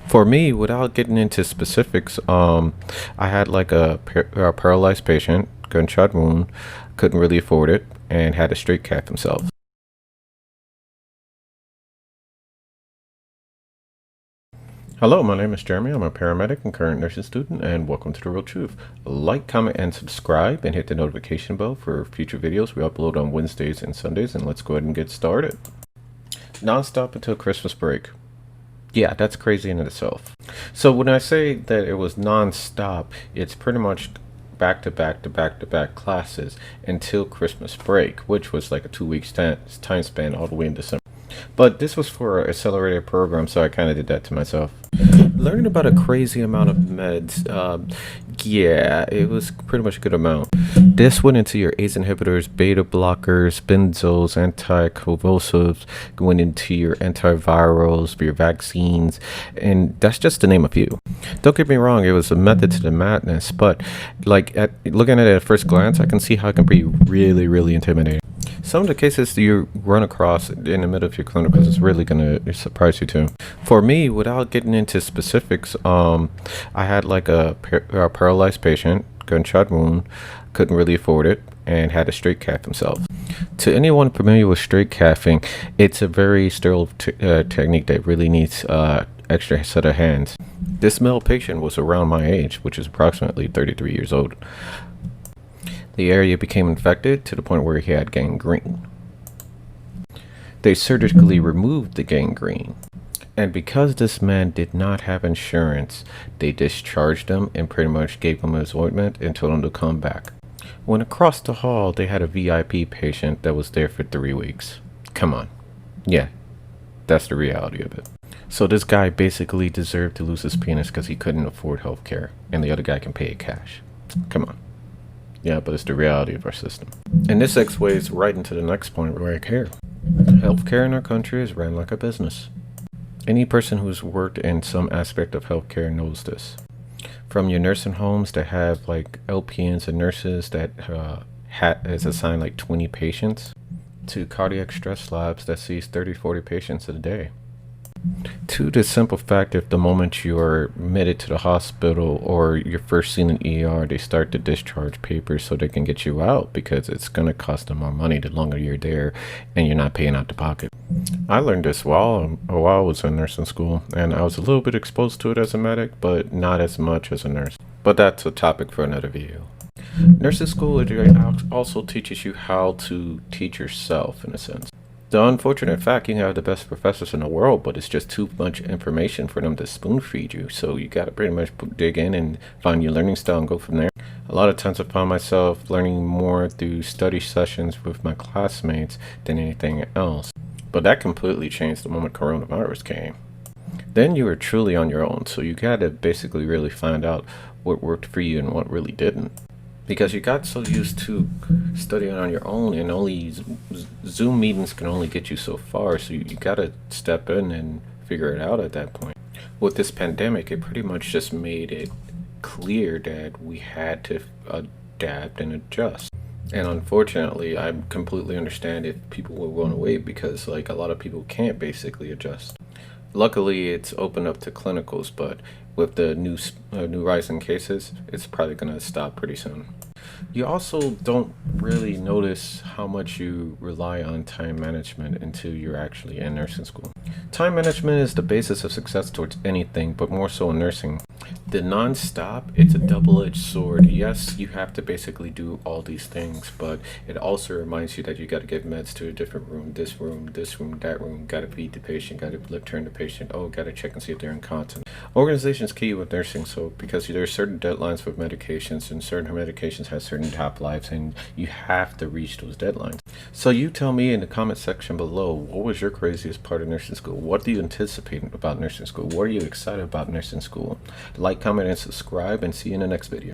For me, without getting into specifics, I had like a paralyzed patient, gunshot wound, couldn't really afford it, and had to straight cat himself. Hello, my name is Jeremy. I'm a paramedic and current nursing student, and welcome to The Real Truth. Like, comment, and subscribe, and hit the notification bell for future videos we upload on Wednesdays and Sundays, and let's go ahead and get started. Nonstop until Christmas break. Yeah, that's crazy in itself. So when I say that it was non-stop, it's pretty much back to back to back to back classes until Christmas break, which was like a 2 week time span all the way in December. But this was for an accelerated program, so I kind of did that to myself. Learning about a crazy amount of meds, yeah, it was pretty much a good amount. This went into your ACE inhibitors, beta blockers, benzos, anticonvulsives, went into your antivirals, your vaccines, and that's just to name a few. Don't get me wrong, it was a method to the madness, but looking at it at first glance, I can see how it can be really, really intimidating. Some of the cases you run across in the middle of your clinical is really going to surprise you too. For me, without getting into specifics, I had like a paralyzed patient, gunshot wound, couldn't really afford it, and had to straight calf himself. To anyone familiar with straight calfing, it's a very sterile technique that really needs extra set of hands. This male patient was around my age, which is approximately 33 years old. The area became infected to the point where he had gangrene. They surgically removed the gangrene. And because this man did not have insurance, they discharged him and pretty much gave him his ointment and told him to come back. When across the hall, they had a VIP patient that was there for 3 weeks. Come on. Yeah, that's the reality of it. So this guy basically deserved to lose his penis because he couldn't afford health care, and the other guy can pay it cash. Come on. Yeah, but it's the reality of our system. And this segues right into the next point right here. Healthcare in our country is ran like a business. Any person who's worked in some aspect of healthcare knows this. From your nursing homes that have like LPNs and nurses that is assigned like 20 patients, to cardiac stress labs that sees 30-40 patients a day. To the simple fact, if the moment you're admitted to the hospital or you're first seen in ER, they start to discharge papers so they can get you out because it's going to cost them more money the longer you're there and you're not paying out the pocket. I learned this while I was in nursing school, and I was a little bit exposed to it as a medic, but not as much as a nurse. But that's a topic for another video. Nursing school also teaches you how to teach yourself, in a sense. The unfortunate fact, you can have the best professors in the world, but it's just too much information for them to spoon feed you. So you got to pretty much dig in and find your learning style and go from there. A lot of times I found myself learning more through study sessions with my classmates than anything else. But that completely changed the moment coronavirus came. Then you were truly on your own. So you got to basically really find out what worked for you and what really didn't. Because you got so used to studying on your own, and only Zoom meetings can only get you so far, so you got to step in and figure it out at that point. With this pandemic, it pretty much just made it clear that we had to adapt and adjust. And unfortunately, I completely understand if people will run away because like a lot of people can't basically adjust. Luckily, it's open up to clinicals, but with the new rise in cases, it's probably going to stop pretty soon. You also don't really notice how much you rely on time management until you're actually in nursing school. Time management is the basis of success towards anything, but more so in nursing. The non-stop, it's a double-edged sword. Yes, you have to basically do all these things, but it also reminds you that you got to give meds to a different room, this room, that room, got to feed the patient, got to turn the patient, got to check and see if they're incontinent. Organization's key with nursing, so because there are certain deadlines with medications, and certain medications have certain half lives, and you have to reach those deadlines. So you tell me in the comment section below, what was your craziest part of nursing school? What do you anticipate about nursing school? What are you excited about nursing school? Like, comment, and subscribe, and see you in the next video.